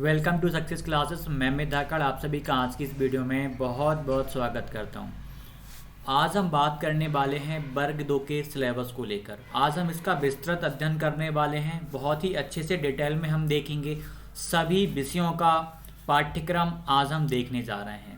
Welcome to success classes. मैं अमित धाकड़ आप सभी का आज की इस वीडियो में बहुत बहुत स्वागत करता हूं। आज हम बात करने वाले हैं वर्ग 2 के सिलेबस को लेकर। आज हम इसका विस्तृत अध्ययन करने वाले हैं। बहुत ही अच्छे से डिटेल में हम देखेंगे सभी विषयों का पाठ्यक्रम। आज हम देखने जा रहे हैं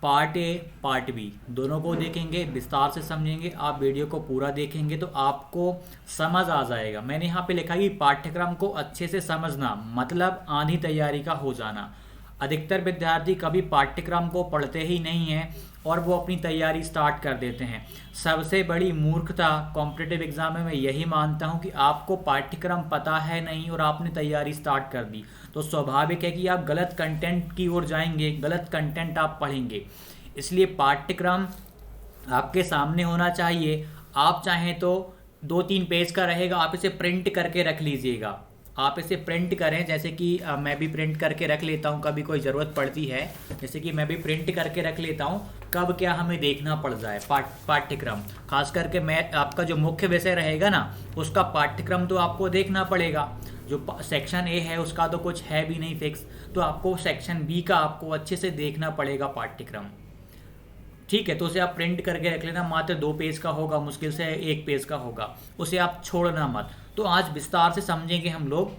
पार्ट ए पार्ट बी दोनों को देखेंगे, विस्तार से समझेंगे। आप वीडियो को पूरा देखेंगे तो आपको समझ आ जाएगा। मैंने यहाँ पे लिखा है कि पाठ्यक्रम को अच्छे से समझना मतलब आधी तैयारी का हो जाना। अधिकतर विद्यार्थी कभी पाठ्यक्रम को पढ़ते ही नहीं हैं और वो अपनी तैयारी स्टार्ट कर देते हैं। सबसे बड़ी मूर्खता कॉम्पिटिटिव एग्जाम में मैं यही मानता हूँ कि आपको पाठ्यक्रम पता है नहीं और आपने तैयारी स्टार्ट कर दी, तो स्वाभाविक है कि आप गलत कंटेंट की ओर जाएंगे, गलत कंटेंट आप पढ़ेंगे। इसलिए पाठ्यक्रम आपके सामने होना चाहिए। आप चाहें तो 2-3 पेज का रहेगा, आप इसे प्रिंट करके रख लीजिएगा। आप इसे प्रिंट करें, जैसे कि मैं भी प्रिंट करके रख लेता हूँ, कभी कोई ज़रूरत पड़ती है। जैसे कि मैं भी प्रिंट करके रख लेता हूँ, कब क्या हमें देखना पड़ जाए। पाठ्यक्रम खास करके मैं आपका जो मुख्य विषय रहेगा ना, उसका पाठ्यक्रम तो आपको देखना पड़ेगा। जो सेक्शन ए है उसका तो कुछ है भी नहीं फिक्स, तो आपको सेक्शन बी का आपको अच्छे से देखना पड़ेगा पाठ्यक्रम। ठीक है, तो उसे आप प्रिंट करके रख लेना। मात्र 2 पेज का होगा, मुश्किल से 1 पेज का होगा, उसे आप छोड़ना मत। तो आज विस्तार से समझेंगे हम लोग।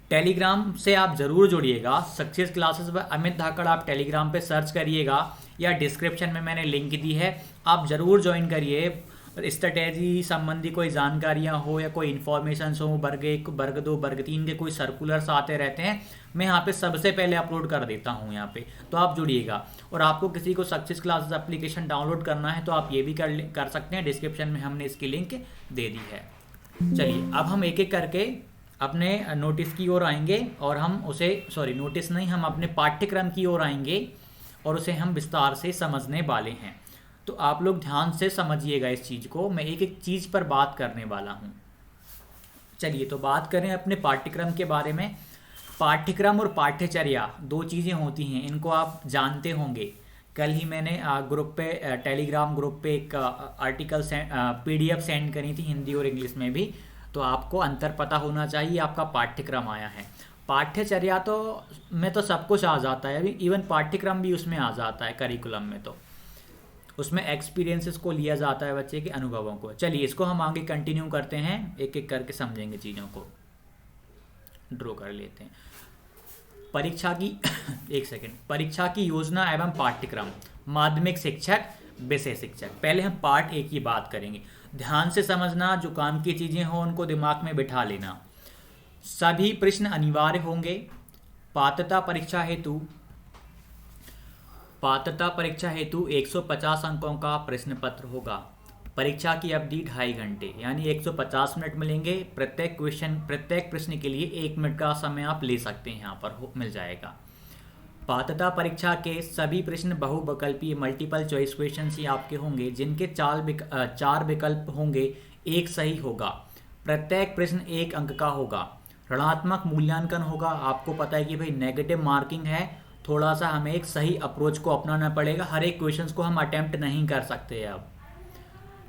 टेलीग्राम से आप जरूर जुड़िएगा। सक्सेस क्लासेस बाय अमित धाकड़ आप टेलीग्राम पे सर्च करिएगा या डिस्क्रिप्शन में मैंने लिंक दी है, आप जरूर ज्वाइन करिए। स्ट्रेटेजी संबंधी कोई जानकारियां हो या कोई इन्फॉर्मेशन हो, वर्ग 1, वर्ग 2, वर्ग 3 के कोई सर्कुलर्स आते रहते हैं, मैं यहाँ पे सबसे पहले अपलोड कर देता हूँ यहाँ पे, तो आप जुड़िएगा। और आपको किसी को सक्सेस क्लासेस एप्लीकेशन डाउनलोड करना है तो आप ये भी कर सकते हैं। डिस्क्रिप्शन में हमने इसकी लिंक दे दी है। चलिए अब हम एक एक करके अपने नोटिस की ओर आएंगे और हम उसे नोटिस नहीं, हम अपने पाठ्यक्रम की ओर आएंगे और उसे हम विस्तार से समझने वाले हैं। तो आप लोग ध्यान से समझिएगा इस चीज़ को। मैं एक एक चीज़ पर बात करने वाला हूँ। चलिए तो बात करें अपने पाठ्यक्रम के बारे में। पाठ्यक्रम और पाठ्यचर्या 2 चीज़ें होती हैं, इनको आप जानते होंगे। कल ही मैंने ग्रुप पे, टेलीग्राम ग्रुप पे एक आर्टिकल PDF सेंड करी थी, हिंदी और इंग्लिश में भी। तो आपको अंतर पता होना चाहिए। आपका पाठ्यक्रम आया है, पाठ्यचर्या तो में तो सब कुछ आ जाता है, अभी इवन पाठ्यक्रम भी उसमें आ जाता है। करिकुलम में तो उसमें एक्सपीरियंसेस को लिया जाता है, बच्चे के अनुभवों को। चलिए इसको हम आगे कंटिन्यू करते हैं, एक एक करके समझेंगे चीज़ों को। ड्रॉ कर लेते हैं परीक्षा की एक सेकेंड। परीक्षा की योजना एवं पाठ्यक्रम, माध्यमिक शिक्षक, विषय शिक्षक। पहले हम पार्ट 1 की बात करेंगे। ध्यान से समझना, जो काम की चीज़ें हों उनको दिमाग में बिठा लेना। सभी प्रश्न अनिवार्य होंगे। पात्रता परीक्षा हेतु 150 अंकों का प्रश्न पत्र होगा। परीक्षा की अवधि 2.5 घंटे यानी 150 मिनट मिलेंगे। प्रत्येक प्रश्न के लिए 1 मिनट का समय आप ले सकते हैं, यहाँ पर मिल जाएगा। पात्रता परीक्षा के सभी प्रश्न बहुविकल्पीय मल्टीपल चॉइस क्वेश्चन ही आपके होंगे, जिनके 4 विकल्प होंगे, 1 सही होगा। प्रत्येक प्रश्न 1 अंक का होगा। ऋणात्मक मूल्यांकन होगा। आपको पता है कि भाई नेगेटिव मार्किंग है, थोड़ा सा हमें एक सही अप्रोच को अपनाना पड़ेगा। हर एक क्वेश्चन को हम अटेम्प्ट नहीं कर सकते। अब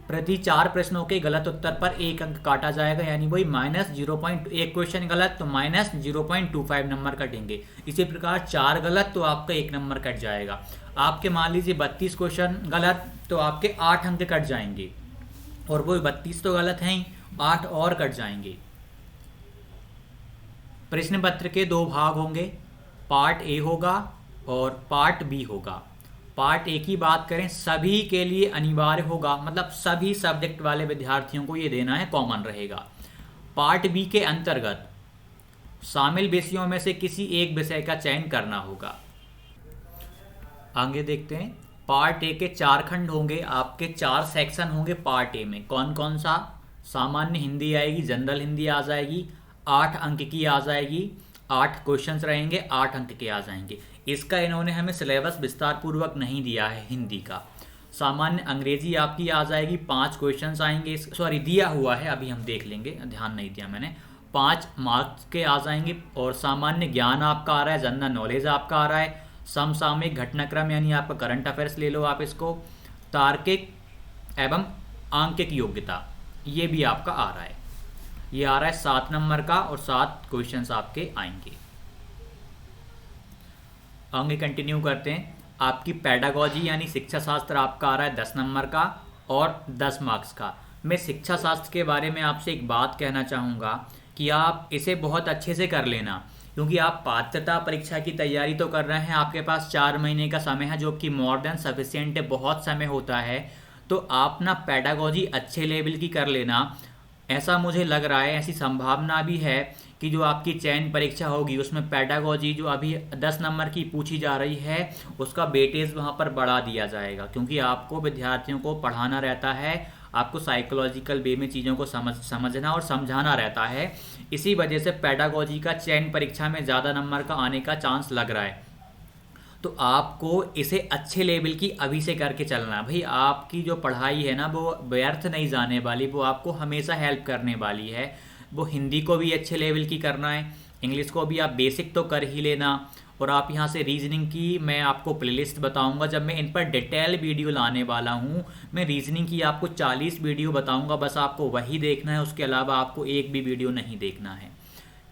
प्रति 4 प्रश्नों के गलत उत्तर पर 1 अंक काटा जाएगा, यानी वही -0.1 क्वेश्चन गलत तो -0.25 नंबर कटेंगे। इसी प्रकार 4 गलत तो आपका 1 नंबर कट जाएगा। आपके मान लीजिए 32 क्वेश्चन गलत तो आपके 8 अंक कट जाएंगे, और वो 32 तो गलत हैं ही, 8 और कट जाएंगे। प्रश्न पत्र के 2 भाग होंगे, पार्ट ए होगा और पार्ट बी होगा। पार्ट ए की बात करें, सभी के लिए अनिवार्य होगा, मतलब सभी सब्जेक्ट वाले विद्यार्थियों को ये देना है, कॉमन रहेगा। पार्ट बी के अंतर्गत शामिल विषयों में से किसी एक विषय का चयन करना होगा। आगे देखते हैं। पार्ट ए के 4 खंड होंगे, आपके 4 सेक्शन होंगे। पार्ट ए में कौन कौन सा? सामान्य हिंदी आएगी, जनरल हिंदी आ जाएगी, 8 अंक की आ जाएगी। 8 क्वेश्चंस रहेंगे, 8 अंक के आ जाएंगे। इसका इन्होंने हमें सिलेबस विस्तार पूर्वक नहीं दिया है हिंदी का। सामान्य अंग्रेजी आपकी आ जाएगी, 5 क्वेश्चंस आएंगे। दिया हुआ है, अभी हम देख लेंगे, ध्यान नहीं दिया मैंने। 5 मार्क्स के आ जाएंगे। और सामान्य ज्ञान आपका आ रहा है, जनरल नॉलेज आपका आ रहा है। समसामयिक घटनाक्रम यानी आपका करंट अफेयर्स ले लो आप इसको। तार्किक एवं आंकिक योग्यता, ये भी आपका आ रहा है। ये आ रहा है 7 नंबर का और 7 क्वेश्चंस आपके आएंगे। आगे कंटिन्यू करते हैं। आपकी पेडागोजी यानी शिक्षा शास्त्र आपका आ रहा है 10 नंबर का और 10 मार्क्स का। मैं शिक्षा शास्त्र के बारे में आपसे एक बात कहना चाहूँगा कि आप इसे बहुत अच्छे से कर लेना, क्योंकि आप पात्रता परीक्षा की तैयारी तो कर रहे हैं, आपके पास 4 महीने का समय है जो कि मोर देन सफिशिएंट है, बहुत समय होता है। तो आप ना पेडागोजी अच्छे लेवल की कर लेना। ऐसा मुझे लग रहा है, ऐसी संभावना भी है कि जो आपकी चयन परीक्षा होगी उसमें पेडागोजी जो अभी 10 नंबर की पूछी जा रही है उसका वेटेज वहाँ पर बढ़ा दिया जाएगा, क्योंकि आपको विद्यार्थियों को पढ़ाना रहता है, आपको साइकोलॉजिकल वे में चीज़ों को समझना और समझाना रहता है। इसी वजह से पेडागोजी का चयन परीक्षा में ज़्यादा नंबर का आने का चांस लग रहा है। तो आपको इसे अच्छे लेवल की अभी से करके चलना है भाई। आपकी जो पढ़ाई है ना वो व्यर्थ नहीं जाने वाली, वो आपको हमेशा हेल्प करने वाली है। वो हिंदी को भी अच्छे लेवल की करना है, इंग्लिश को भी आप बेसिक तो कर ही लेना, और आप यहाँ से रीजनिंग की मैं आपको प्लेलिस्ट बताऊंगा जब मैं इन पर डिटेल वीडियो लाने वाला हूँ। मैं रीजनिंग की आपको 40 वीडियो बताऊंगा, बस आपको वही देखना है, उसके अलावा आपको एक भी वीडियो नहीं देखना है,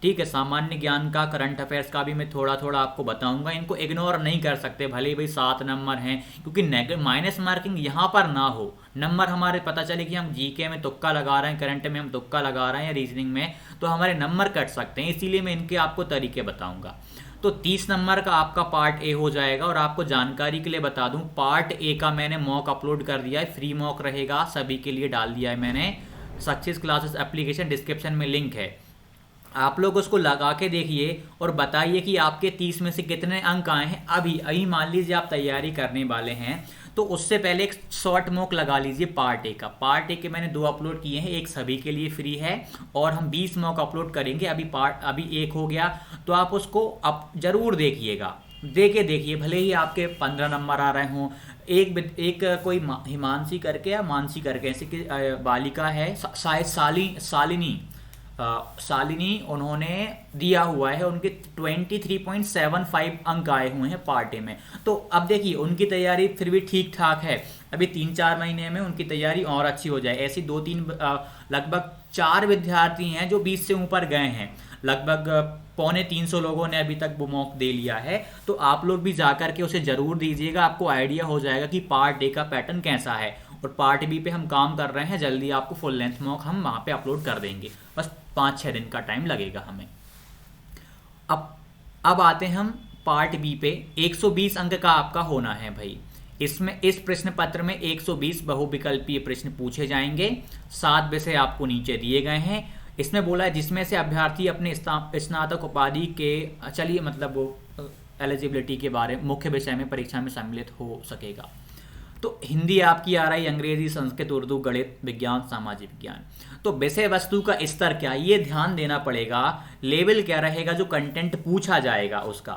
ठीक है। सामान्य ज्ञान का, करंट अफेयर्स का भी मैं थोड़ा थोड़ा आपको बताऊंगा। इनको इग्नोर नहीं कर सकते, भले ही भाई 7 नंबर हैं, क्योंकि माइनस मार्किंग यहाँ पर ना हो। नंबर हमारे पता चले कि हम जीके में तुक्का लगा रहे हैं, करंट में हम तुक्का लगा रहे हैं या रीजनिंग में, तो हमारे नंबर कट सकते हैं, इसीलिए मैं इनके आपको तरीके बताऊंगा। तो 30 नंबर का आपका पार्ट ए हो जाएगा। और आपको जानकारी के लिए बता दूं, पार्ट ए का मैंने मॉक अपलोड कर दिया है, फ्री मॉक रहेगा, सभी के लिए डाल दिया है मैंने। सक्सेस क्लासेस एप्लीकेशन डिस्क्रिप्शन में लिंक है, आप लोग उसको लगा के देखिए और बताइए कि आपके 30 में से कितने अंक आए हैं। अभी अभी मान लीजिए आप तैयारी करने वाले हैं तो उससे पहले एक शॉर्ट मॉक लगा लीजिए पार्ट ए का। पार्ट ए के मैंने 2 अपलोड किए हैं, एक सभी के लिए फ्री है और हम 20 मॉक अपलोड करेंगे। अभी एक हो गया, तो आप उसको अब जरूर देखिएगा, देखिए भले ही आपके 15 नंबर आ रहे हों। एक कोई हिमांशी करके या मानसी करके ऐसे की बालिका है, शायद शालिनी, उन्होंने दिया हुआ है, उनके 23.75 अंक आए हुए हैं पार्ट ए में। तो अब देखिए उनकी तैयारी फिर भी ठीक ठाक है, अभी 3-4 महीने में उनकी तैयारी और अच्छी हो जाए। ऐसी 2-3 लगभग 4 विद्यार्थी हैं जो 20 से ऊपर गए हैं, लगभग 250 लोगों ने अभी तक वो मॉक दे लिया है। तो आप लोग भी जाकर के उसे जरूर दीजिएगा, आपको आइडिया हो जाएगा कि पार्ट ए का पैटर्न कैसा है। और पार्ट बी पे हम काम कर रहे हैं, जल्दी आपको फुल लेंथ मॉक हम वहाँ पे अपलोड कर देंगे, बस 5-6 दिन का टाइम लगेगा हमें। अब आते हैं हम पार्ट बी पे। 120 अंक का आपका होना है भाई। इसमें इस प्रश्न पत्र में 120 बहुविकल्पीय प्रश्न पूछे जाएंगे, 7 विषय आपको नीचे दिए गए हैं। इसमें बोला है जिसमें से अभ्यर्थी अपने स्नातक उपाधि के, चलिए मतलब वो एलिजिबिलिटी के बारे में मुख्य विषय में परीक्षा में सम्मिलित हो सकेगा। तो हिंदी आपकी आ रही, अंग्रेजी, संस्कृत, उर्दू, गणित, विज्ञान, सामाजिक विज्ञान। तो विषय वस्तु का स्तर क्या, ये ध्यान देना पड़ेगा। लेवल क्या रहेगा, जो कंटेंट पूछा जाएगा उसका।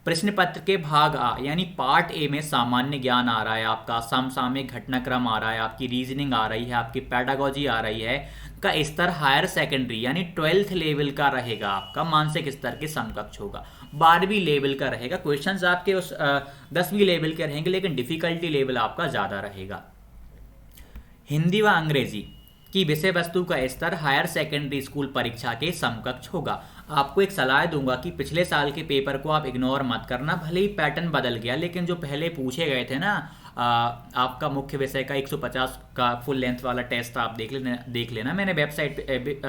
प्रश्न पत्र के भाग आ यानी पार्ट ए में सामान्य ज्ञान आ रहा है आपका, समसामयिक घटनाक्रम आ रहा है, आपकी रीजनिंग आ रही है, आपकी पेडागोजी आ रही है, का स्तर हायर सेकेंडरी यानी 12th लेवल का रहेगा, आपका मानसिक स्तर के समकक्ष होगा। 12वीं लेवल का रहेगा। क्वेश्चंस आपके उस 10वीं लेवल के रहेंगे, लेकिन डिफिकल्टी लेवल आपका ज़्यादा रहेगा। हिंदी व अंग्रेजी की विषय वस्तु का स्तर हायर सेकेंडरी स्कूल परीक्षा के समकक्ष होगा। आपको एक सलाह दूंगा कि पिछले साल के पेपर को आप इग्नोर मत करना, भले ही पैटर्न बदल गया, लेकिन जो पहले पूछे गए थे ना, आपका मुख्य विषय का 150 का फुल लेंथ वाला टेस्ट आप देख लेना। मैंने वेबसाइट पे,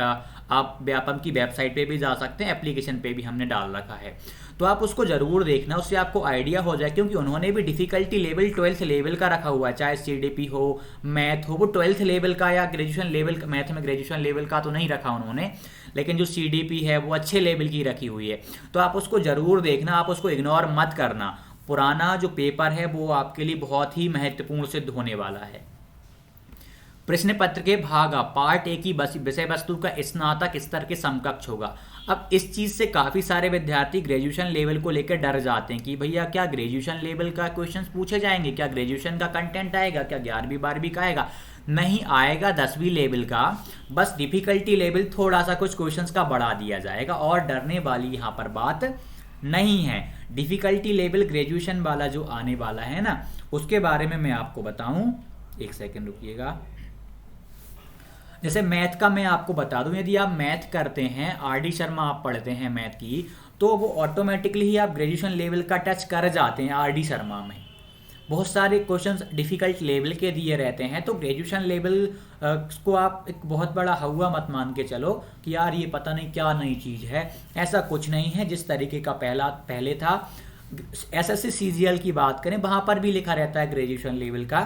आप व्यापम की वेबसाइट पे भी जा सकते हैं, एप्लीकेशन पे भी हमने डाल रखा है, तो आप उसको जरूर देखना, उससे आपको आइडिया हो जाए। क्योंकि उन्होंने भी डिफिकल्टी लेवल 12th लेवल का रखा हुआ है, चाहे CDP हो, मैथ हो, वो 12th लेवल का या ग्रेजुएशन लेवल, मैथ में ग्रेजुएशन लेवल का तो नहीं रखा उन्होंने, लेकिन जो CDP है वो अच्छे लेवल की रखी हुई है। तो आप उसको जरूर देखना, आप उसको इग्नोर मत करना। पुराना जो पेपर है वो आपके लिए बहुत ही महत्वपूर्ण सिद्ध होने वाला है। प्रश्न पत्र के भाग पार्ट ए की विषय वस्तु का स्नातक स्तर के समकक्ष होगा। अब इस चीज से काफी सारे विद्यार्थी ग्रेजुएशन लेवल को लेकर डर जाते हैं कि भैया क्या ग्रेजुएशन लेवल का क्वेश्चंस पूछे जाएंगे, क्या ग्रेजुएशन का कंटेंट आएगा, क्या 11वीं 12वीं का आएगा। नहीं आएगा, 10वीं लेवल का, बस डिफिकल्टी लेवल थोड़ा सा कुछ क्वेश्चंस का बढ़ा दिया जाएगा, और डरने वाली यहाँ पर बात नहीं है। डिफिकल्टी लेवल ग्रेजुएशन वाला जो आने वाला है ना, उसके बारे में मैं आपको बताऊं, एक सेकंड रुकिएगा। जैसे मैथ का मैं आपको बता दूं, यदि आप मैथ करते हैं, आर डी शर्मा आप पढ़ते हैं मैथ की, तो वो ऑटोमेटिकली ही आप ग्रेजुएशन लेवल का टच कर जाते हैं आर डी शर्मा में। बहुत सारे क्वेश्चंस डिफ़िकल्ट लेवल के दिए रहते हैं, तो ग्रेजुएशन लेवल को आप एक बहुत बड़ा हवा मत मान के चलो कि यार ये पता नहीं क्या नई चीज़ है। ऐसा कुछ नहीं है। जिस तरीके का पहले था, एसएससी सीजीएल की बात करें, वहाँ पर भी लिखा रहता है ग्रेजुएशन लेवल का,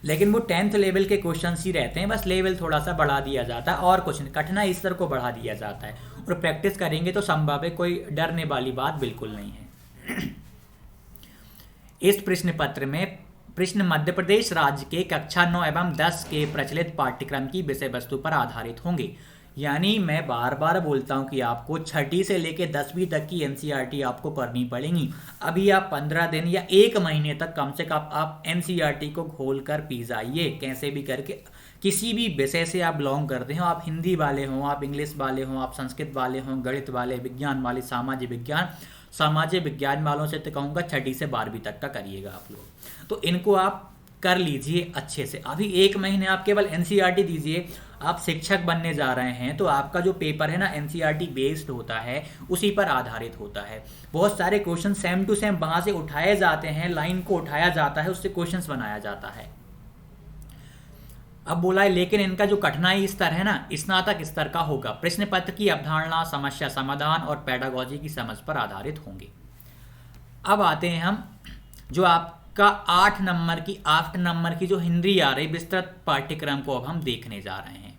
लेकिन वो 10th लेवल के क्वेश्चंस ही रहते हैं, बस लेवल थोड़ा सा बढ़ा दिया जाता है और कुछ नहीं, कठिनाई स्तर को बढ़ा दिया जाता है। और प्रैक्टिस करेंगे तो संभव है, कोई डरने वाली बात बिल्कुल नहीं है। इस प्रश्न पत्र में प्रश्न मध्य प्रदेश राज्य के कक्षा 9 एवं 10 के प्रचलित पाठ्यक्रम की विषय वस्तु पर आधारित होंगे। यानी मैं बार बार बोलता हूं कि आपको छठी से लेकर 10वीं तक की एनसीईआरटी आपको करनी पड़ेगी। अभी आप 15 दिन या 1 महीने तक कम से कम आप एनसीईआरटी को खोल कर पी जाइए, कैसे भी करके। किसी भी विषय से आप बिलोंग करते हो, आप हिंदी वाले हों, आप इंग्लिश वाले हों, आप संस्कृत वाले हों, गणित वाले, विज्ञान वाले, सामाजिक विज्ञान वालों से तो कहूँगा छठी से 12वीं तक का करिएगा आप लोग। तो इनको आप कर लीजिए अच्छे से। अभी 1 महीने आप केवल एनसीईआरटी दीजिए। आप शिक्षक बनने जा रहे हैं तो आपका जो पेपर है ना, एनसीईआरटी बेस्ड होता है, उसी पर आधारित होता है। बहुत सारे क्वेश्चन सेम टू सेम वहां से उठाए जाते हैं, लाइन को उठाया जाता है, उससे क्वेश्चंस बनाया जाता है। अब बोला है लेकिन इनका जो कठिनाई स्तर है ना, स्नातक स्तर का होगा। प्रश्न पत्र की अवधारणा, समस्या समाधान और पेडागोजी की समझ पर आधारित होंगे। अब आते हैं हम जो आपका 8 नंबर की जो हिंदी आ रही विस्तृत पाठ्यक्रम को अब हम देखने जा रहे हैं।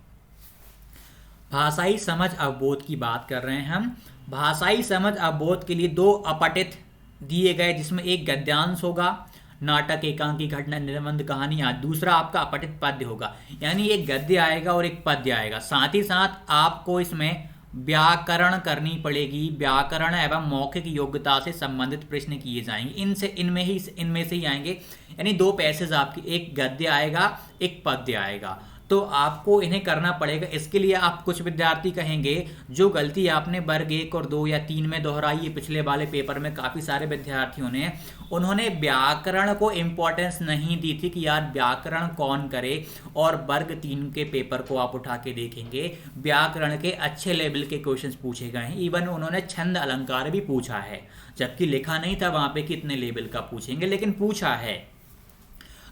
भाषाई समझ अवबोध की बात कर रहे हैं हम। भाषाई समझ अवबोध के लिए 2 अपठित दिए गए, जिसमें एक गद्यांश होगा, नाटक, एकांकी, घटना, निबंध, कहानी आदि। दूसरा आपका अपठित पद्य होगा, यानी एक गद्य आएगा और एक पद्य आएगा। साथ ही साथ आपको इसमें व्याकरण करनी पड़ेगी। व्याकरण एवं मौखिक योग्यता से संबंधित प्रश्न किए जाएंगे। इनमें से ही आएंगे, यानी 2 पैसेज आपकी, एक गद्य आएगा, एक पद्य आएगा। तो आपको इन्हें करना पड़ेगा। इसके लिए आप कुछ विद्यार्थी कहेंगे जो गलती आपने वर्ग 1 और 2 या 3 में दोहराई है पिछले वाले पेपर में, काफ़ी सारे विद्यार्थियों ने, उन्होंने व्याकरण को इम्पोर्टेंस नहीं दी थी कि यार व्याकरण कौन करे। और वर्ग 3 के पेपर को आप उठा के देखेंगे, व्याकरण के अच्छे लेवल के क्वेश्चंस पूछे गए हैं। इवन उन्होंने छंद अलंकार भी पूछा है, जबकि लिखा नहीं था वहाँ पे कितने लेवल का पूछेंगे, लेकिन पूछा है।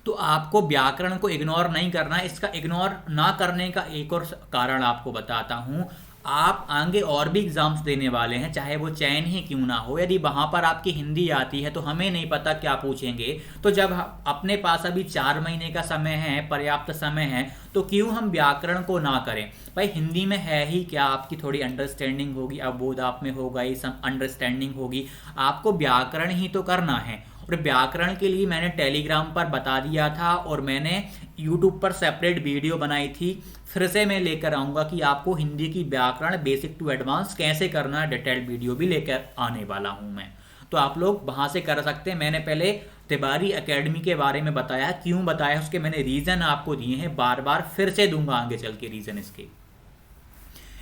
तो आपको व्याकरण को इग्नोर नहीं करना है। इसका इग्नोर ना करने का एक और कारण आपको बताता हूं। आप आगे और भी एग्जाम्स देने वाले हैं, चाहे वो चयन ही क्यों ना हो। यदि वहां पर आपकी हिंदी आती है तो हमें नहीं पता क्या पूछेंगे, तो जब अपने पास अभी 4 महीने का समय है, पर्याप्त समय है, तो क्यों हम व्याकरण को ना करें। भाई हिंदी में है ही क्या, आपकी थोड़ी अंडरस्टैंडिंग होगी, अवबोध आप में होगा, ये सब अंडरस्टैंडिंग होगी, आपको व्याकरण ही तो करना है। और व्याकरण के लिए मैंने टेलीग्राम पर बता दिया था और मैंने यूट्यूब पर सेपरेट वीडियो बनाई थी। फिर से मैं लेकर आऊँगा कि आपको हिंदी की व्याकरण बेसिक टू एडवांस कैसे करना है, डिटेल्ड वीडियो भी लेकर आने वाला हूँ मैं। तो आप लोग वहाँ से कर सकते हैं। मैंने पहले तिवारी एकेडमी के बारे में बताया, क्यों बताया, उसके मैंने रीज़न आपको दिए हैं, बार बार फिर से दूंगा आगे चल के रीज़न इसके।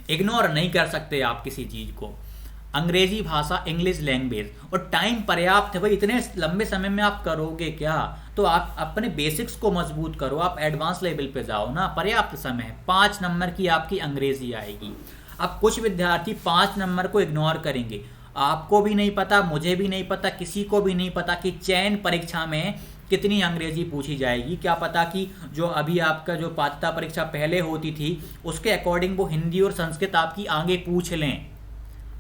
इग्नोर नहीं कर सकते आप किसी चीज़ को। अंग्रेजी भाषा, इंग्लिश लैंग्वेज, और टाइम पर्याप्त है भाई, इतने लंबे समय में आप करोगे क्या। तो आप अपने बेसिक्स को मजबूत करो, आप एडवांस लेवल पे जाओ ना, पर्याप्त समय है। 5 नंबर की आपकी अंग्रेजी आएगी। अब कुछ विद्यार्थी 5 नंबर को इग्नोर करेंगे। आपको भी नहीं पता, मुझे भी नहीं पता, किसी को भी नहीं पता कि चयन परीक्षा में कितनी अंग्रेजी पूछी जाएगी। क्या पता कि जो अभी आपका जो पात्रता परीक्षा पहले होती थी उसके अकॉर्डिंग वो हिंदी और संस्कृत आपकी आगे पूछ लें,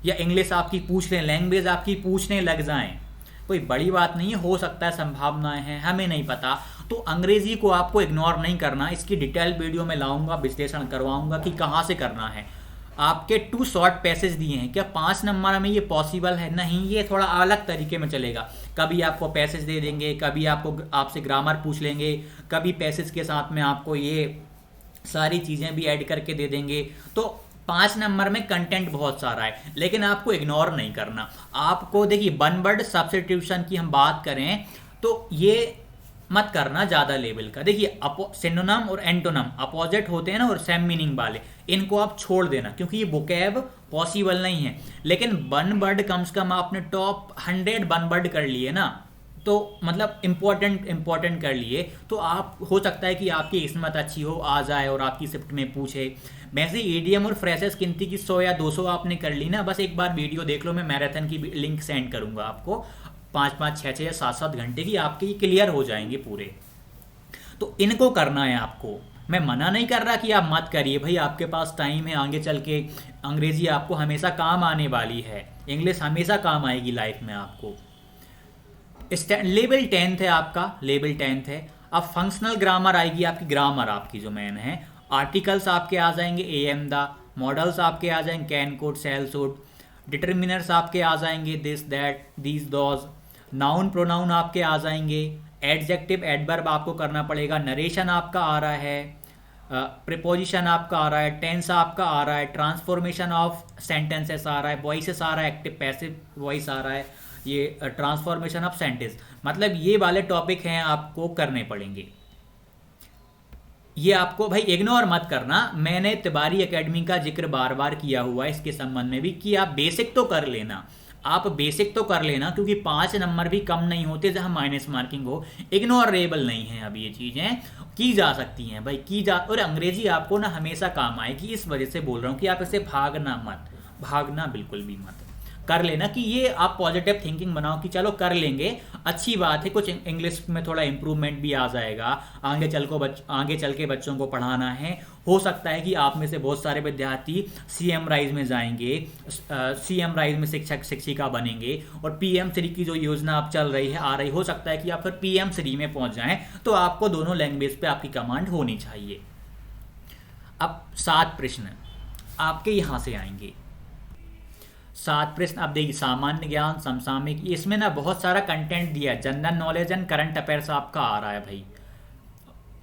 या इंग्लिश आपकी पूछ लें, लैंग्वेज आपकी पूछने लग जाएं। कोई बड़ी बात नहीं है, हो सकता है, संभावनाएं हैं, हमें नहीं पता। तो अंग्रेजी को आपको इग्नोर नहीं करना। इसकी डिटेल वीडियो में लाऊंगा, विश्लेषण करवाऊंगा कि कहाँ से करना है। आपके 2 शॉर्ट पैसेज दिए हैं, क्या 5 नंबर में ये पॉसिबल है? नहीं, ये थोड़ा अलग तरीके में चलेगा। कभी आपको पैसेज दे देंगे, कभी आपसे ग्रामर पूछ लेंगे, कभी पैसेज के साथ में आपको ये सारी चीज़ें भी ऐड करके दे देंगे। तो 5 नंबर में कंटेंट बहुत सारा है, लेकिन आपको इग्नोर नहीं करना। आपको देखिए, वन वर्ड सब्स्टिट्यूशन की हम बात करें तो ये मत करना ज़्यादा लेवल का। देखिए, सिनोनिम और एंटोनिम अपोजिट होते हैं ना, और सेम मीनिंग वाले, इनको आप छोड़ देना क्योंकि ये वोकैब पॉसिबल नहीं है। लेकिन वन वर्ड कम से कम आपने टॉप 100 वन वर्ड कर लिए ना, तो मतलब इम्पोर्टेंट कर लिए तो आप हो सकता है कि आपकी किस्मत अच्छी हो, आ जाए और आपकी शिफ्ट में पूछे। वैसे ईडीएम और फ्रेशर्स गिनती की 100 या 200 आपने कर ली ना, बस एक बार वीडियो देख लो, मैं मैराथन की लिंक सेंड करूंगा आपको, 5-5, 6-6 या 7-7 घंटे की आपकी क्लियर हो जाएंगे पूरे। तो इनको करना है आपको। मैं मना नहीं कर रहा कि आप मत करिए भाई, आपके पास टाइम है, आगे चल के अंग्रेजी आपको हमेशा काम आने वाली है, इंग्लिश हमेशा काम आएगी लाइफ में आपको। लेवल 10th है आपका, लेवल 10th है। अब फंक्शनल ग्रामर आएगी आपकी, ग्रामर आपकी जो मेन है। आर्टिकल्स आपके आ जाएंगे ए एम द, मॉडल्स आपके आ जाएंगे can could shall should, determiners आपके आ जाएंगे this that these those, noun pronoun आपके आ जाएंगे, एडजेक्टिव एडवर्ब आपको करना पड़ेगा, नरेशन आपका आ रहा है, प्रीपोजिशन आपका आ रहा है, टेंस आपका आ रहा है, ट्रांसफॉर्मेशन ऑफ सेंटेंसेस आ रहा है, वॉइसेस आ रहा है, एक्टिव पैसिव वॉइस आ रहा है, ये ट्रांसफॉर्मेशन ऑफ सेंटेंस, मतलब ये वाले टॉपिक हैं आपको करने पड़ेंगे। ये आपको भाई इग्नोर मत करना, मैंने तिवारी एकेडमी का जिक्र बार बार किया हुआ है इसके संबंध में भी कि आप बेसिक तो कर लेना, आप बेसिक तो कर लेना, क्योंकि 5 नंबर भी कम नहीं होते जहां माइनस मार्किंग हो, इग्नोरेबल नहीं है। अब ये चीज़ें की जा सकती हैं भाई, की जा, और अंग्रेजी आपको ना हमेशा काम आएगी, इस वजह से बोल रहा हूँ कि आप इसे भागना बिल्कुल भी मत, कर लेना कि ये आप पॉजिटिव थिंकिंग बनाओ कि चलो कर लेंगे, अच्छी बात है, कुछ इंग्लिश में थोड़ा इंप्रूवमेंट भी आ जाएगा, आगे चल के बच्चों को पढ़ाना है। हो सकता है कि आप में से बहुत सारे विद्यार्थी सीएम राइज में जाएंगे, सीएम राइज में शिक्षक शिक्षिका बनेंगे, और पीएम श्री की जो योजना अब चल रही है, आ रही, हो सकता है कि आप फिर पीएम श्री में पहुंच जाएं, तो आपको दोनों लैंग्वेज पे आपकी कमांड होनी चाहिए। अब 7 प्रश्न आपके यहां से आएंगे, 7 प्रश्न। अब देखिए, सामान्य ज्ञान, समसामयिक, इसमें ना बहुत सारा कंटेंट दिया है, general knowledge and current affairs आपका आ रहा है भाई,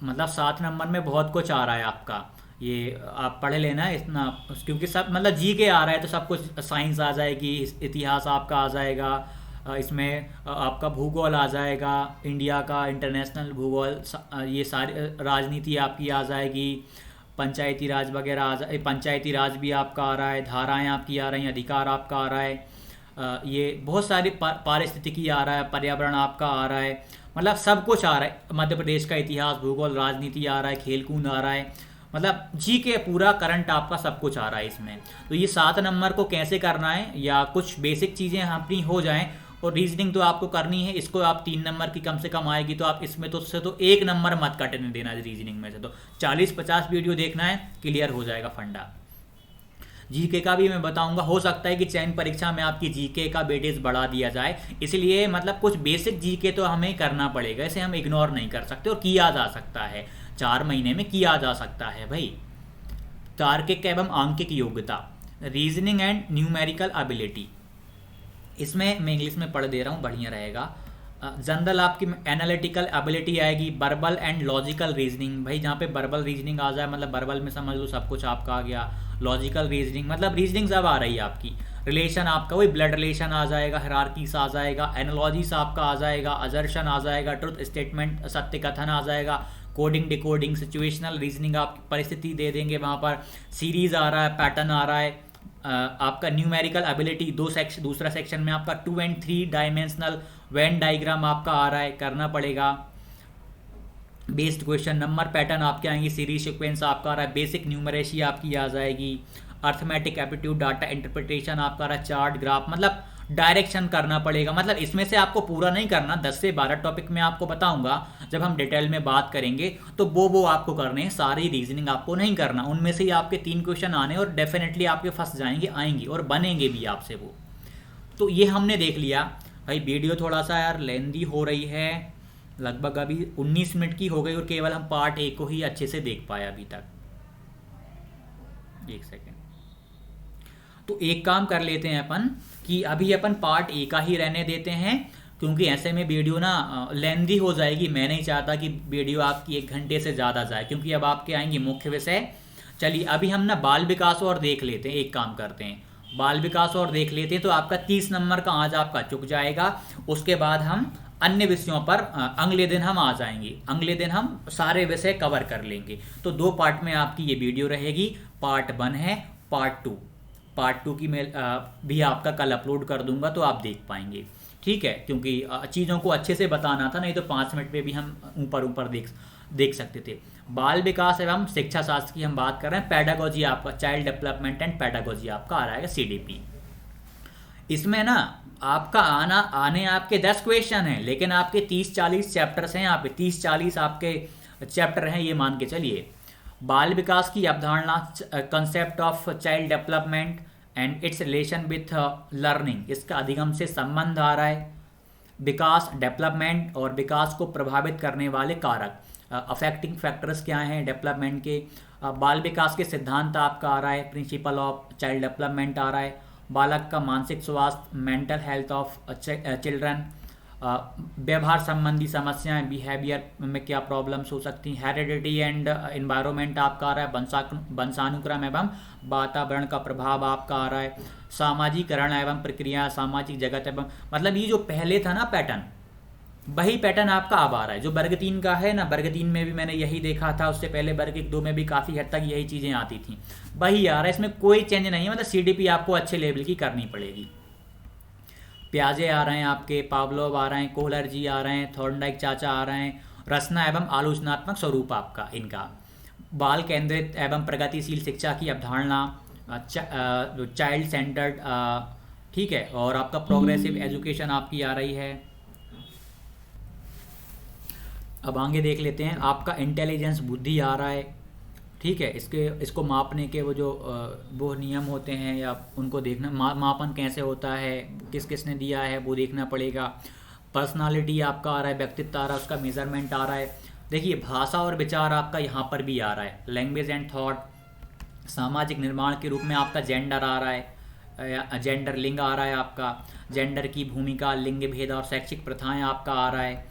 मतलब 7 नंबर में बहुत कुछ आ रहा है आपका, ये आप पढ़ लेना इतना, क्योंकि सब मतलब जी के आ रहा है तो सब कुछ, साइंस आ जाएगी, इतिहास आपका आ जाएगा, इसमें आपका भूगोल आ जाएगा, इंडिया का इंटरनेशनल भूगोल, ये सारी राजनीति आपकी आ जाएगी, पंचायती राज वगैरह आ जाए, पंचायती राज भी आपका आ रहा है, धाराएं आपकी आ रही हैं, अधिकार आपका आ रहा है, ये बहुत सारी पारिस्थितिकी आ रहा है, पर्यावरण आपका आ रहा है, मतलब सब कुछ आ रहा है, मध्य प्रदेश का इतिहास, भूगोल, राजनीति आ रहा है, खेलकूद आ रहा है, मतलब जी के पूरा करंट आपका सब कुछ आ रहा है इसमें। तो ये 7 नंबर को कैसे करना है, या कुछ बेसिक चीज़ें अपनी हो जाएं, और रीजनिंग तो आपको करनी है, इसको आप 3 नंबर की कम से कम आएगी, तो आप इसमें तो उससे तो 1 नंबर मत कटने देना रीजनिंग में से, तो 40-50 वीडियो देखना है, क्लियर हो जाएगा फंडा। जीके का भी मैं बताऊंगा, हो सकता है कि चयन परीक्षा में आपकी जीके का वेटेज बढ़ा दिया जाए, इसलिए मतलब कुछ बेसिक जीके तो हमें करना पड़ेगा, इसे हम इग्नोर नहीं कर सकते, और किया जा सकता है, 4 महीने में किया जा सकता है भाई। तार्किक एवं आंकिक योग्यता, रीजनिंग एंड न्यूमेरिकल एबिलिटी, इसमें मैं इंग्लिश में पढ़ दे रहा हूँ, बढ़िया रहेगा। जनरल आपकी एनालिटिकल एबिलिटी आएगी, वर्बल एंड लॉजिकल रीजनिंग, भाई जहाँ पे वर्बल रीजनिंग आ जाए, मतलब वर्बल में समझ लो सब कुछ आपका आ गया, लॉजिकल रीजनिंग मतलब रीजनिंग सब आ रही है आपकी, रिलेशन आपका वही ब्लड रिलेशन आ जाएगा, हायरार्कीस आ जाएगा, एनालॉजीस आपका आ जाएगा, अजर्शन आ जाएगा, ट्रुथ स्टेटमेंट सत्य कथन आ जाएगा, कोडिंग डिकोडिंग, सिचुएशनल रीजनिंग आपकी परिस्थिति दे देंगे वहाँ पर, सीरीज आ रहा है, पैटर्न आ रहा है, आपका न्यूमेरिकल एबिलिटी दूसरा सेक्शन में आपका 2 and 3 डायमेंशनल वेन डायग्राम आपका आ रहा है, करना पड़ेगा। बेस्ड क्वेश्चन, नंबर पैटर्न आपके आएंगे, सीरीज सीक्वेंस आपका आ रहा है, बेसिक न्यूमरेसी आपकी आ जाएगी, अर्थमेटिक एप्टीट्यूड, डाटा इंटरप्रिटेशन आपका आ रहा है, चार्ट ग्राफ, मतलब डायरेक्शन करना पड़ेगा, मतलब इसमें से आपको पूरा नहीं करना, 10 से 12 टॉपिक में आपको बताऊंगा जब हम डिटेल में बात करेंगे, तो वो आपको करने हैं, सारी रीजनिंग आपको नहीं करना, उनमें से ही आपके 3 क्वेश्चन आने और डेफिनेटली आपके फंस जाएंगे, आएंगी और बनेंगे भी आपसे वो। तो ये हमने देख लिया भाई। वीडियो थोड़ा सा यार लेंदी हो रही है, लगभग अभी 19 मिनट की हो गई, और केवल हम पार्ट 1 को ही अच्छे से देख पाए अभी तक। 1 सेकेंड, तो एक काम कर लेते हैं अपन कि अभी अपन पार्ट 1 का ही रहने देते हैं, क्योंकि ऐसे में वीडियो ना लेंदी हो जाएगी, मैं नहीं चाहता कि वीडियो आपकी 1 घंटे से ज़्यादा जाए, क्योंकि अब आपके आएंगे मुख्य विषय। चलिए अभी हम ना बाल विकास और देख लेते हैं, एक काम करते हैं बाल विकास और देख लेते हैं, तो आपका 30 नंबर का आज आपका चुक जाएगा। उसके बाद हम अन्य विषयों पर अगले दिन हम आ जाएंगे, अगले दिन हम सारे विषय कवर कर लेंगे। तो 2 पार्ट में आपकी ये वीडियो रहेगी, पार्ट 1 है, पार्ट 2 की मैं भी आपका कल अपलोड कर दूंगा, तो आप देख पाएंगे। ठीक है, क्योंकि चीज़ों को अच्छे से बताना था, नहीं तो 5 मिनट में भी हम ऊपर ऊपर देख सकते थे। बाल विकास एवं शिक्षा शास्त्र की हम बात कर रहे हैं। पेडागोजी आपका चाइल्ड डेवलपमेंट एंड पेडागोजी आपका आ रहा है CDP। इसमें ना आपका आने आपके 10 क्वेश्चन हैं, लेकिन आपके 30-40 चैप्टर्स हैं। यहाँ पे 30-40 आपके चैप्टर हैं, ये मान के चलिए। बाल विकास की अवधारणा, concept of child development and it's relation with learning, इसका अधिगम से संबंध आ रहा है। विकास, डेवलपमेंट और विकास को प्रभावित करने वाले कारक, अफेक्टिंग फैक्टर्स क्या हैं डेवलपमेंट के। बाल विकास के सिद्धांत आपका आ रहा है, प्रिंसिपल ऑफ चाइल्ड डेवलपमेंट आ रहा है। बालक का मानसिक स्वास्थ्य, मेंटल हेल्थ ऑफ चिल्ड्रन। व्यवहार संबंधी समस्याएं, बिहेवियर में क्या प्रॉब्लम्स हो सकती हैं। हेरिडिटी एंड एनवायरनमेंट आपका आ रहा है। वंशानुक्रम एवं वातावरण का प्रभाव आपका आ रहा है। सामाजिकरण एवं प्रक्रिया, सामाजिक जगत एवं, मतलब ये जो पहले था ना पैटर्न, वही पैटर्न आपका अब आ रहा है। जो वर्ग 3 का है ना, वर्ग 3 में भी मैंने यही देखा था, उससे पहले वर्ग 1-2 में भी काफ़ी हद तक यही चीज़ें आती थी, वही आ रहा है। इसमें कोई चेंज नहीं है, मतलब CDP आपको अच्छे लेवल की करनी पड़ेगी। प्याजे आ रहे हैं आपके, पावलोव आ रहे हैं, कोहलर जी आ रहे हैं, थॉर्नडाइक चाचा आ रहे हैं। रचना एवं आलोचनात्मक स्वरूप आपका इनका। बाल केंद्रित एवं प्रगतिशील शिक्षा की अवधारणा, चाइल्ड सेंटर्ड, ठीक है। और आपका प्रोग्रेसिव एजुकेशन आपकी आ रही है। अब आगे देख लेते हैं, आपका इंटेलिजेंस, बुद्धि आ रहा है, ठीक है। इसको मापने के वो नियम होते हैं, या उनको देखना, मापन कैसे होता है, किसने दिया है, वो देखना पड़ेगा। पर्सनालिटी आपका आ रहा है, व्यक्तित्व आ रहा है, उसका मेजरमेंट आ रहा है। देखिए, भाषा और विचार आपका यहाँ पर भी आ रहा है, लैंग्वेज एंड थॉट। सामाजिक निर्माण के रूप में आपका जेंडर आ रहा है, जेंडर लिंग आ रहा है आपका। जेंडर की भूमिका, लिंग भेद और शैक्षिक प्रथाएं आपका आ रहा है।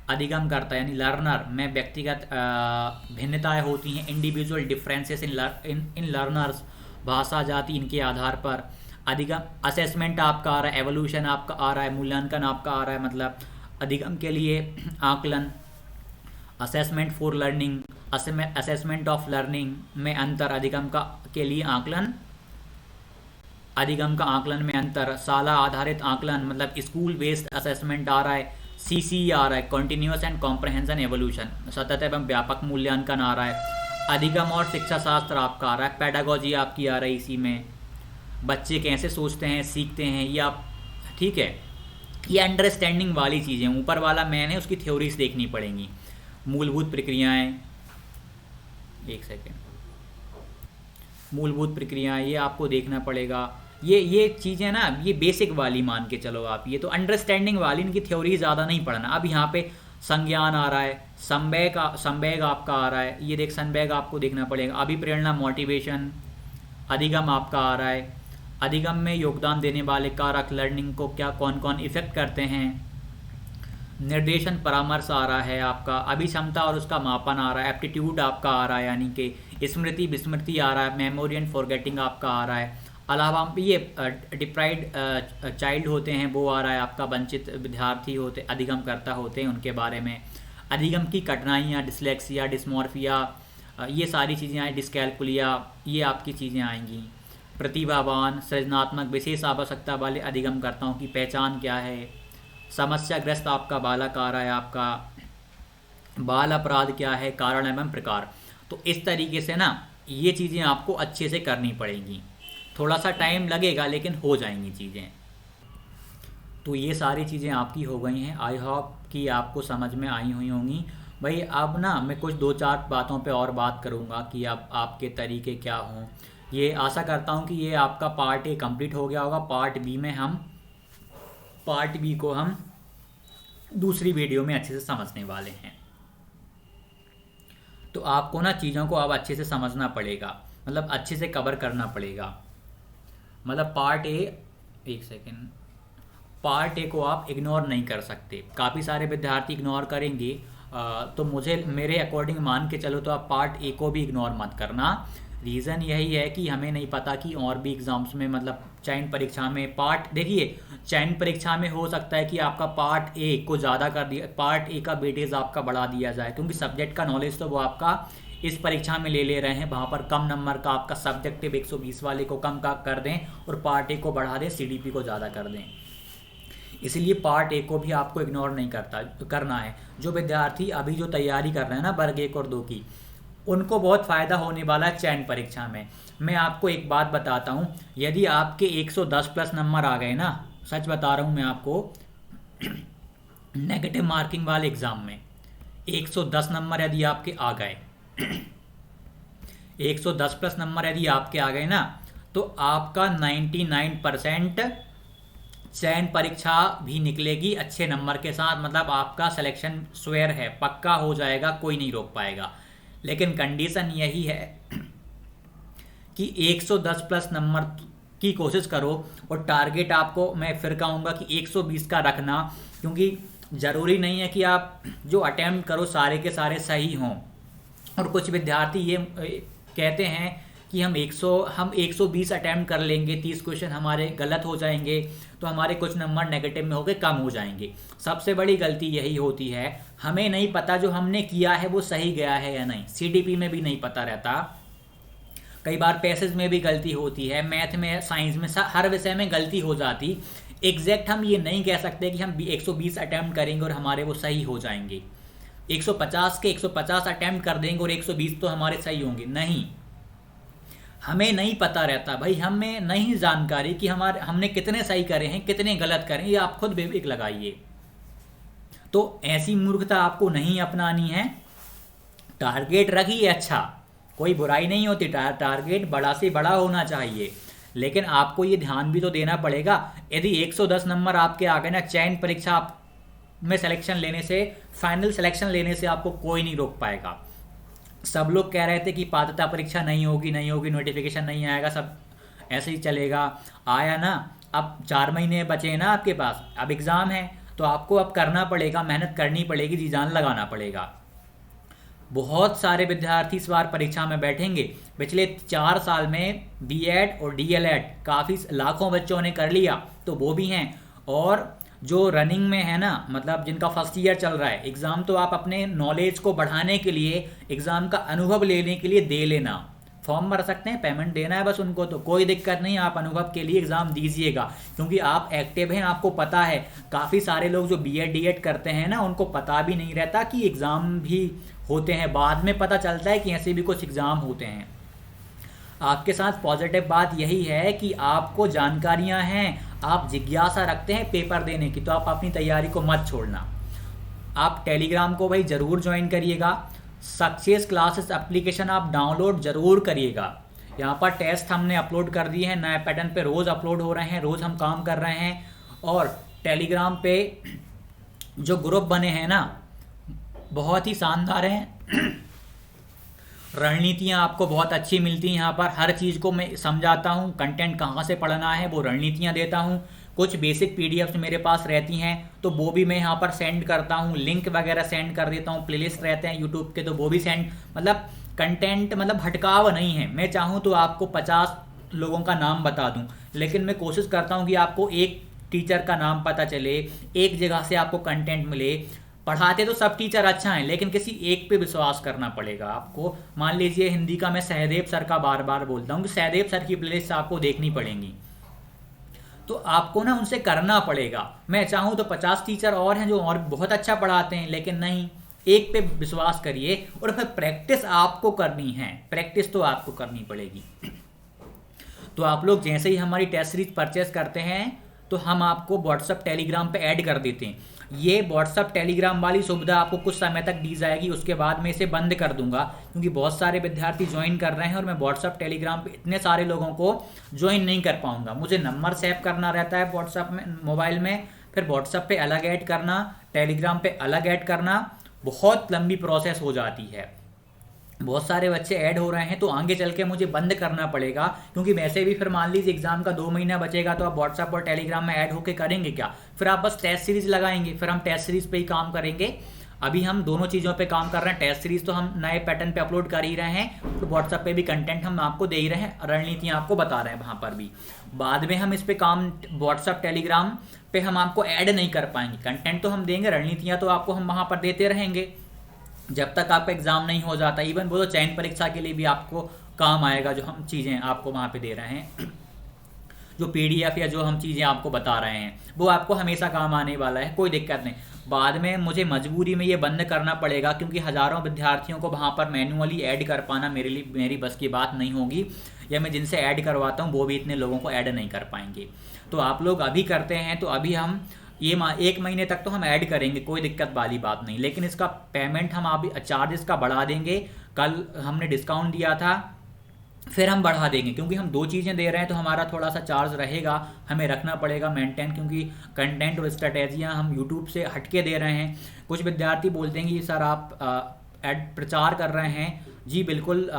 अधिगम करता है, यानी लर्नर में व्यक्तिगत भिन्नताएं होती हैं, इंडिविजुअल डिफरेंसेस इन लर्नर्स, भाषा, जाति, इनके आधार पर। अधिगम, असेसमेंट आपका आ रहा है, एवोल्यूशन आपका आ रहा है, मूल्यांकन आपका आ रहा है, मतलब अधिगम के लिए आकलन। Assessment for learning, assessment of learning में अंतर, अधिगम के लिए आकलन, अधिगम का आकलन में अंतर। शाला आधारित आकलन, मतलब स्कूल बेस्ड असेसमेंट आ रहा है। CC आ रहा है, कॉन्टिन्यूस एंड कॉम्प्रहेंशन एवोल्यूशन, सतत एवं व्यापक मूल्यांकन आ रहा है। अधिगम और शिक्षा शास्त्र आपका आ रहा है। पेडागोजी आपकी आ रही है, इसी में बच्चे कैसे सोचते हैं, सीखते हैं, ये आप, ठीक है। ये अंडरस्टैंडिंग वाली चीज़ें, ऊपर वाला मैन है, उसकी थ्योरीज देखनी पड़ेंगी। मूलभूत प्रक्रियाएं, एक सेकेंड, मूलभूत प्रक्रियाएं, ये आपको देखना पड़ेगा। ये चीज़ें ना, ये बेसिक वाली मान के चलो आप, ये तो अंडरस्टैंडिंग वाली, इनकी थ्योरी ज़्यादा नहीं पढ़ना। अब यहाँ पे संज्ञान आ रहा है, संवेग आपका आ रहा है, ये देख संवेग आपको देखना पड़ेगा। अभिप्रेरणा, मोटिवेशन। अधिगम आपका आ रहा है, अधिगम में योगदान देने वाले कारक, लर्निंग को क्या कौन कौन इफेक्ट करते हैं। निर्देशन, परामर्श आ रहा है आपका। अभिक्षमता और उसका मापन आ रहा है। एप्टीट्यूड आपका आ रहा है, यानी कि स्मृति विस्मृति आ रहा है। मेमोरी एंड फॉरगेटिंग आपका आ रहा है। अलावा ये डिप्राइव्ड चाइल्ड होते हैं, वो आ रहा है आपका। वंचित विद्यार्थी होते, अधिगम करता होते हैं, उनके बारे में। अधिगम की कठिनाइयाँ, डिसलेक्सिया, डिस्मॉर्फिया, ये सारी चीज़ें आए। डिस्कैल्कुलिया, ये आपकी चीज़ें आएंगी। प्रतिभावान, सृजनात्मक, विशेष आवश्यकता वाले अधिगमकर्ताओं की पहचान क्या है। समस्याग्रस्त आपका बालक आ रहा है आपका। बाल अपराध क्या है, कारण एवं प्रकार। तो इस तरीके से ना ये चीज़ें आपको अच्छे से करनी पड़ेंगी। थोड़ा सा टाइम लगेगा, लेकिन हो जाएंगी चीज़ें। तो ये सारी चीज़ें आपकी हो गई हैं। आई होप कि आपको समझ में आई हुई होंगी। भाई अब ना मैं कुछ 2-4 बातों पे और बात करूँगा कि अब आपके तरीके क्या हों। ये आशा करता हूँ कि ये आपका पार्ट A कंप्लीट हो गया होगा। पार्ट बी को हम दूसरी वीडियो में अच्छे से समझने वाले हैं। तो आपको ना चीज़ों को अब अच्छे से समझना पड़ेगा, मतलब अच्छे से कवर करना पड़ेगा। मतलब पार्ट ए को आप इग्नोर नहीं कर सकते। काफ़ी सारे विद्यार्थी इग्नोर करेंगे, तो मेरे अकॉर्डिंग मान के चलो तो आप पार्ट ए को भी इग्नोर मत करना। रीज़न यही है कि हमें नहीं पता कि और भी एग्ज़ाम्स में, मतलब चयन परीक्षा में देखिए चयन परीक्षा में हो सकता है कि आपका पार्ट ए को ज़्यादा कर दिया, पार्ट ए का वेटेज आपका बढ़ा दिया जाए, क्योंकि सब्जेक्ट का नॉलेज तो वो आपका इस परीक्षा में ले रहे हैं। वहाँ पर कम नंबर का आपका सब्जेक्टिव 120 वाले को कम का कर दें और पार्ट ए को बढ़ा दें, CDP को ज़्यादा कर दें। इसलिए पार्ट ए को भी आपको इग्नोर नहीं करना है। जो विद्यार्थी अभी जो तैयारी कर रहे हैं ना वर्ग 1 और 2 की, उनको बहुत फ़ायदा होने वाला है चयन परीक्षा में। मैं आपको एक बात बताता हूँ, यदि आपके 110 प्लस नंबर आ गए ना, सच बता रहा हूँ मैं आपको, नेगेटिव मार्किंग वाले एग्ज़ाम में 110 नंबर यदि आपके आ गए 110 प्लस नंबर यदि आपके आ गए ना, तो आपका 99% चयन परीक्षा भी निकलेगी अच्छे नंबर के साथ। मतलब आपका सिलेक्शन श्योर है, पक्का हो जाएगा, कोई नहीं रोक पाएगा। लेकिन कंडीशन यही है कि 110 प्लस नंबर की कोशिश करो, और टारगेट आपको मैं फिर कहूँगा कि 120 का रखना, क्योंकि ज़रूरी नहीं है कि आप जो अटेम्प्ट करो सारे के सारे सही हों। और कुछ विद्यार्थी ये कहते हैं कि हम 120 अटैम्प्ट कर लेंगे, 30 क्वेश्चन हमारे गलत हो जाएंगे तो हमारे कुछ नंबर नेगेटिव में होकर कम हो जाएंगे। सबसे बड़ी गलती यही होती है, हमें नहीं पता जो हमने किया है वो सही गया है या नहीं। सीडीपी में भी नहीं पता रहता, कई बार पैसेज में भी गलती होती है, मैथ में, साइंस में, हर विषय में गलती हो जाती। एग्जैक्ट हम ये नहीं कह सकते कि हम 120 अटैम्प्ट करेंगे और हमारे वो सही हो जाएंगे, 150 के 150 अटैम्प्ट कर देंगे और 120 तो हमारे सही होंगे, नहीं। हमें नहीं पता रहता भाई, हमें नहीं जानकारी कि हमने कितने सही करे हैं, कितने गलत करे हैं, ये आप खुद विवेक लगाइए। तो ऐसी मूर्खता आपको नहीं अपनानी है। टारगेट रखिए, अच्छा, कोई बुराई नहीं होती, टारगेट बड़ा से बड़ा होना चाहिए, लेकिन आपको ये ध्यान भी तो देना पड़ेगा। यदि 110 नंबर आपके आ गए ना, चयन परीक्षा में सिलेक्शन लेने से, फाइनल सिलेक्शन लेने से आपको कोई नहीं रोक पाएगा। सब लोग कह रहे थे कि पात्रता परीक्षा नहीं होगी, नोटिफिकेशन नहीं आएगा, सब ऐसे ही चलेगा। आया ना, अब 4 महीने बचे हैं ना आपके पास, अब एग्ज़ाम है, तो आपको अब करना पड़ेगा, मेहनत करनी पड़ेगी, जी जान लगाना पड़ेगा। बहुत सारे विद्यार्थी इस बार परीक्षा में बैठेंगे। पिछले 4 साल में बीएड और डीएलएड काफ़ी लाखों बच्चों ने कर लिया, तो वो भी हैं। और जो रनिंग में है ना, मतलब जिनका फर्स्ट ईयर चल रहा है, एग्ज़ाम तो आप अपने नॉलेज को बढ़ाने के लिए, एग्ज़ाम का अनुभव लेने के लिए दे लेना, फॉर्म भर सकते हैं, पेमेंट देना है बस उनको, तो कोई दिक्कत नहीं, आप अनुभव के लिए एग्ज़ाम दीजिएगा, क्योंकि आप एक्टिव हैं, आपको पता है। काफ़ी सारे लोग जो बीएड डीएड करते हैं ना, उनको पता भी नहीं रहता कि एग्ज़ाम भी होते हैं, बाद में पता चलता है कि ऐसे भी कुछ एग्ज़ाम होते हैं। आपके साथ पॉजिटिव बात यही है कि आपको जानकारियां हैं, आप जिज्ञासा रखते हैं पेपर देने की, तो आप अपनी तैयारी को मत छोड़ना। आप टेलीग्राम को भाई ज़रूर ज्वाइन करिएगा। सक्सेस क्लासेस एप्लीकेशन आप डाउनलोड ज़रूर करिएगा। यहाँ पर टेस्ट हमने अपलोड कर दिए हैं, नए पैटर्न पे रोज़ अपलोड हो रहे हैं, रोज़ हम काम कर रहे हैं। और टेलीग्राम पे जो ग्रुप बने हैं ना, बहुत ही शानदार हैं। रणनीतियाँ आपको बहुत अच्छी मिलती हैं यहाँ पर, हर चीज़ को मैं समझाता हूँ, कंटेंट कहाँ से पढ़ना है वो रणनीतियाँ देता हूँ। कुछ बेसिक पीडीएफ्स मेरे पास रहती हैं तो वो भी मैं यहाँ पर सेंड करता हूँ, लिंक वगैरह सेंड कर देता हूँ, प्लेलिस्ट रहते हैं यूट्यूब के तो वो भी सेंड, मतलब कंटेंट, मतलब भटकाव नहीं है। मैं चाहूँ तो आपको 50 लोगों का नाम बता दूँ, लेकिन मैं कोशिश करता हूँ कि आपको एक टीचर का नाम पता चले, एक जगह से आपको कंटेंट मिले। पढ़ाते तो सब टीचर अच्छा हैं, लेकिन किसी एक पे विश्वास करना पड़ेगा आपको। मान लीजिए हिंदी का मैं सहदेव सर का बार बार बोलता हूँ कि सहदेव सर की प्लेलिस्ट आपको देखनी पड़ेगी, तो आपको ना उनसे करना पड़ेगा। मैं चाहूँ तो 50 टीचर और हैं जो और बहुत अच्छा पढ़ाते हैं, लेकिन नहीं, एक पे विश्वास करिए। और फिर प्रैक्टिस आपको करनी है, प्रैक्टिस तो आपको करनी पड़ेगी। तो आप लोग जैसे ही हमारी टेस्ट सीरीज परचेस करते हैं तो हम आपको व्हाट्सअप टेलीग्राम पे ऐड कर देते हैं। ये व्हाट्सअप टेलीग्राम वाली सुविधा आपको कुछ समय तक दी जाएगी, उसके बाद मैं इसे बंद कर दूंगा, क्योंकि बहुत सारे विद्यार्थी ज्वाइन कर रहे हैं और मैं व्हाट्सअप टेलीग्राम पे इतने सारे लोगों को ज्वाइन नहीं कर पाऊंगा। मुझे नंबर सेव करना रहता है व्हाट्सअप में, मोबाइल में, फिर व्हाट्सअप पे अलग ऐड करना, टेलीग्राम पे अलग ऐड करना, बहुत लंबी प्रोसेस हो जाती है। बहुत सारे बच्चे ऐड हो रहे हैं तो आगे चल के मुझे बंद करना पड़ेगा, क्योंकि वैसे भी फिर मान लीजिए एग्जाम का 2 महीना बचेगा तो आप व्हाट्सएप और टेलीग्राम में ऐड होके करेंगे क्या? फिर आप बस टेस्ट सीरीज लगाएंगे, फिर हम टेस्ट सीरीज पे ही काम करेंगे। अभी हम दोनों चीज़ों पे काम कर रहे हैं। टेस्ट सीरीज तो हम नए पैटर्न पे अपलोड कर ही रहे हैं, तो व्हाट्सएप पे भी कंटेंट हम आपको दे ही रहे हैं, रणनीतियाँ आपको बता रहे हैं वहाँ पर भी। बाद में हम इस पे काम व्हाट्सएप टेलीग्राम पे हम आपको ऐड नहीं कर पाएंगे, कंटेंट तो हम देंगे, रणनीतियाँ तो आपको हम वहाँ पर देते रहेंगे जब तक आपका एग्ज़ाम नहीं हो जाता। इवन वो तो चयन परीक्षा के लिए भी आपको काम आएगा जो हम चीज़ें आपको वहाँ पे दे रहे हैं। जो PDF या जो हम चीज़ें आपको बता रहे हैं वो आपको हमेशा काम आने वाला है, कोई दिक्कत नहीं। बाद में मुझे मजबूरी में ये बंद करना पड़ेगा क्योंकि हज़ारों विद्यार्थियों को वहाँ पर मैन्युअली ऐड कर पाना मेरी बस की बात नहीं होगी, या मैं जिनसे ऐड करवाता हूँ वो भी इतने लोगों को ऐड नहीं कर पाएंगे। तो आप लोग अभी करते हैं तो अभी हम ये 1 महीने तक तो हम ऐड करेंगे, कोई दिक्कत वाली बात नहीं, लेकिन इसका पेमेंट हम अभी चार्जेस का बढ़ा देंगे। कल हमने डिस्काउंट दिया था, फिर हम बढ़ा देंगे क्योंकि हम 2 चीज़ें दे रहे हैं तो हमारा थोड़ा सा चार्ज रहेगा, हमें रखना पड़ेगा मेंटेन, क्योंकि कंटेंट और स्ट्रेटेजियाँ हम यूट्यूब से हटके दे रहे हैं। कुछ विद्यार्थी बोलते हैं कि सर आप ऐड प्रचार कर रहे हैं। जी बिल्कुल।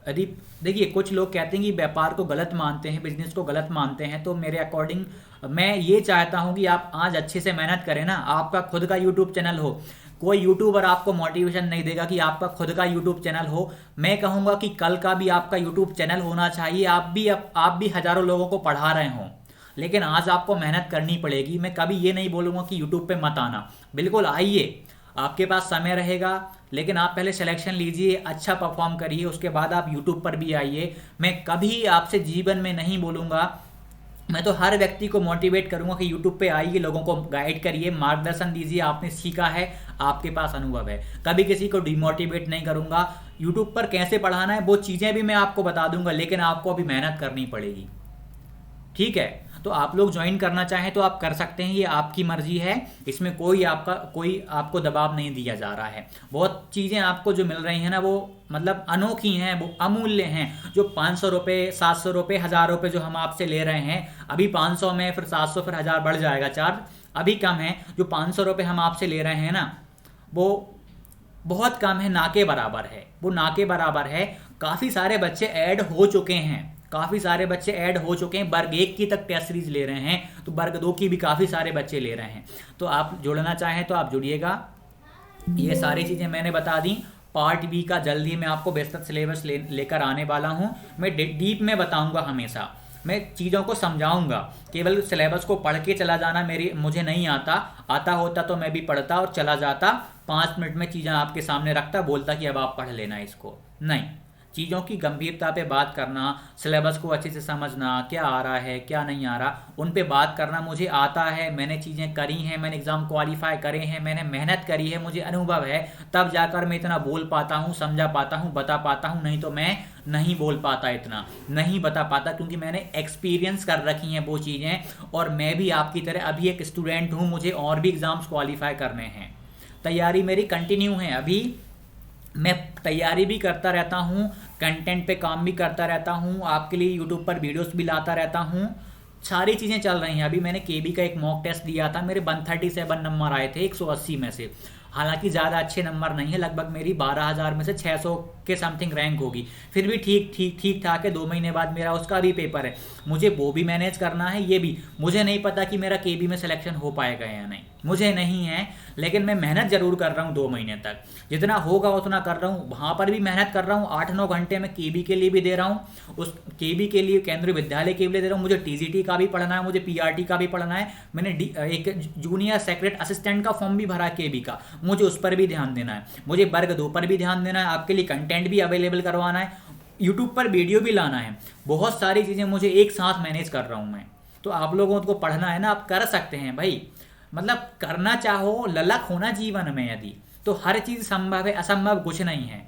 यदि देखिए कुछ लोग कहते हैं कि व्यापार को गलत मानते हैं, बिजनेस को गलत मानते हैं, तो मेरे अकॉर्डिंग मैं ये चाहता हूँ कि आप आज अच्छे से मेहनत करें ना, आपका खुद का यूट्यूब चैनल हो। कोई यूट्यूबर आपको मोटिवेशन नहीं देगा कि आपका खुद का यूट्यूब चैनल हो। मैं कहूँगा कि कल का भी आपका यूट्यूब चैनल होना चाहिए, आप भी हज़ारों लोगों को पढ़ा रहे हों, लेकिन आज आपको मेहनत करनी पड़ेगी। मैं कभी ये नहीं बोलूँगा कि यूट्यूब पे मत आना, बिल्कुल आइए, आपके पास समय रहेगा, लेकिन आप पहले सिलेक्शन लीजिए, अच्छा परफॉर्म करिए, उसके बाद आप यूट्यूब पर भी आइए। मैं कभी आपसे जीवन में नहीं बोलूँगा, मैं तो हर व्यक्ति को मोटिवेट करूंगा कि यूट्यूब पे आइए, लोगों को गाइड करिए, मार्गदर्शन दीजिए, आपने सीखा है, आपके पास अनुभव है। कभी किसी को डिमोटिवेट नहीं करूंगा। यूट्यूब पर कैसे पढ़ाना है वो चीज़ें भी मैं आपको बता दूंगा, लेकिन आपको अभी मेहनत करनी पड़ेगी, ठीक है। तो आप लोग ज्वाइन करना चाहें तो आप कर सकते हैं, ये आपकी मर्जी है, इसमें कोई आपको दबाव नहीं दिया जा रहा है। बहुत चीज़ें आपको जो मिल रही हैं ना वो मतलब अनोखी हैं, वो अमूल्य हैं। जो 500 रुपये, 700 रुपये, 1000 रुपये जो हम आपसे ले रहे हैं, अभी 500 में, फिर 700, फिर 1000 बढ़ जाएगा चार्ज, अभी कम है। जो 500 रुपये हम आपसे ले रहे हैं ना वो बहुत कम है, ना के बराबर है, वो ना के बराबर है। काफ़ी सारे बच्चे ऐड हो चुके हैं, काफ़ी सारे बच्चे ऐड हो चुके हैं। वर्ग 1 की तक टेस्ट सीरीज ले रहे हैं, तो वर्ग 2 की भी काफ़ी सारे बच्चे ले रहे हैं। तो आप जुड़ना चाहें तो आप जुड़िएगा। ये सारी चीज़ें मैंने बता दी। पार्ट बी का जल्दी मैं आपको विस्तृत सिलेबस लेकर आने वाला हूँ। मैं डीप में बताऊँगा, हमेशा मैं चीज़ों को समझाऊंगा। केवल सिलेबस को पढ़ के चला जाना मुझे नहीं आता होता तो मैं भी पढ़ता और चला जाता, 5 मिनट में चीज़ें आपके सामने रखता, बोलता कि अब आप पढ़ लेना इसको। नहीं, चीज़ों की गंभीरता पे बात करना, सिलेबस को अच्छे से समझना, क्या आ रहा है क्या नहीं आ रहा, उन पे बात करना मुझे आता है। मैंने चीज़ें करी हैं, मैंने एग्ज़ाम क्वालिफाई करे हैं, मैंने मेहनत करी है, मुझे अनुभव है, तब जाकर मैं इतना बोल पाता हूँ, समझा पाता हूँ, बता पाता हूँ। नहीं तो मैं नहीं बोल पाता, इतना नहीं बता पाता, क्योंकि मैंने एक्सपीरियंस कर रखी हैं वो चीज़ें। और मैं भी आपकी तरह अभी एक स्टूडेंट हूँ, मुझे और भी एग्ज़ाम्स क्वालिफाई करने हैं, तैयारी मेरी कंटिन्यू है। अभी मैं तैयारी भी करता रहता हूँ, कंटेंट पे काम भी करता रहता हूँ, आपके लिए यूट्यूब पर वीडियोस भी लाता रहता हूँ, सारी चीज़ें चल रही हैं। अभी मैंने केबी का एक मॉक टेस्ट दिया था, मेरे 137 नंबर आए थे 180 में से। हालांकि ज़्यादा अच्छे नंबर नहीं है, लगभग मेरी 12,000 में से 600 के समथिंग रैंक होगी, फिर भी ठीक ठाक है। 2 महीने बाद मेरा उसका भी पेपर है, मुझे वो भी मैनेज करना है। ये भी मुझे नहीं पता कि मेरा केबी में सिलेक्शन हो पाएगा या नहीं, मुझे नहीं है, लेकिन मैं मेहनत ज़रूर कर रहा हूँ 2 महीने तक, जितना होगा उतना कर रहा हूँ। वहाँ पर भी मेहनत कर रहा हूँ, 8-9 घंटे मैं केबी के लिए भी दे रहा हूँ, उस केबी के लिए, केंद्रीय विद्यालय के लिए दे रहा हूँ। मुझे टीजीटी का भी पढ़ना है, मुझे पीआरटी का भी पढ़ना है। मैंने एक जूनियर सेक्रेटरी असिस्टेंट का फॉर्म भी भरा केबी का, मुझे उस पर भी ध्यान देना है, मुझे वर्ग 2 पर भी ध्यान देना है, आपके लिए कंटेंट भी अवेलेबल करवाना है, यूट्यूब पर वीडियो भी लाना है। बहुत सारी चीज़ें मुझे एक साथ मैनेज कर रहा हूँ मैं। तो आप लोगों को पढ़ना है ना, आप कर सकते हैं भाई, मतलब करना चाहो, ललक होना जीवन में यदि, तो हर चीज़ संभव है, असंभव कुछ नहीं है,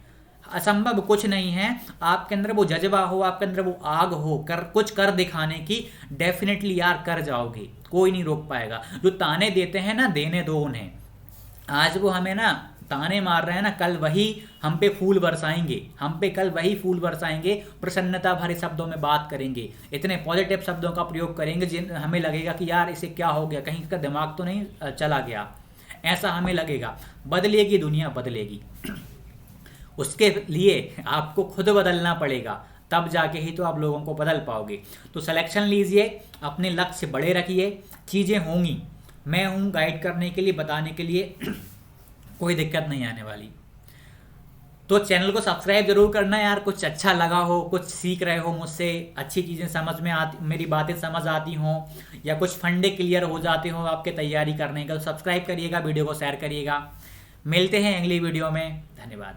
असंभव कुछ नहीं है। आपके अंदर वो जज्बा हो, आपके अंदर वो आग हो, कुछ कर दिखाने की, डेफिनेटली यार कर जाओगे, कोई नहीं रोक पाएगा। जो ताने देते हैं ना, देने दो उन्हें। आज वो हमें ना ताने मार रहे हैं ना, कल वही हम पे फूल बरसाएंगे, हम पे कल वही फूल बरसाएंगे, प्रसन्नता भरे शब्दों में बात करेंगे, इतने पॉजिटिव शब्दों का प्रयोग करेंगे जिन हमें लगेगा कि यार इसे क्या हो गया, कहीं इसका दिमाग तो नहीं चला गया, ऐसा हमें लगेगा। बदलेगी दुनिया, बदलेगी, उसके लिए आपको खुद बदलना पड़ेगा, तब जाके ही तो आप लोगों को बदल पाओगे। तो सिलेक्शन लीजिए, अपने लक्ष्य बड़े रखिए, चीज़ें होंगी, मैं हूँ गाइड करने के लिए, बताने के लिए, कोई दिक्कत नहीं आने वाली। तो चैनल को सब्सक्राइब जरूर करना यार, कुछ अच्छा लगा हो, कुछ सीख रहे हो मुझसे, अच्छी चीज़ें समझ में आती, मेरी बातें समझ आती हों, या कुछ फंडे क्लियर हो जाते हो आपके तैयारी करने का, तो सब्सक्राइब करिएगा, वीडियो को शेयर करिएगा। मिलते हैं अगली वीडियो में, धन्यवाद।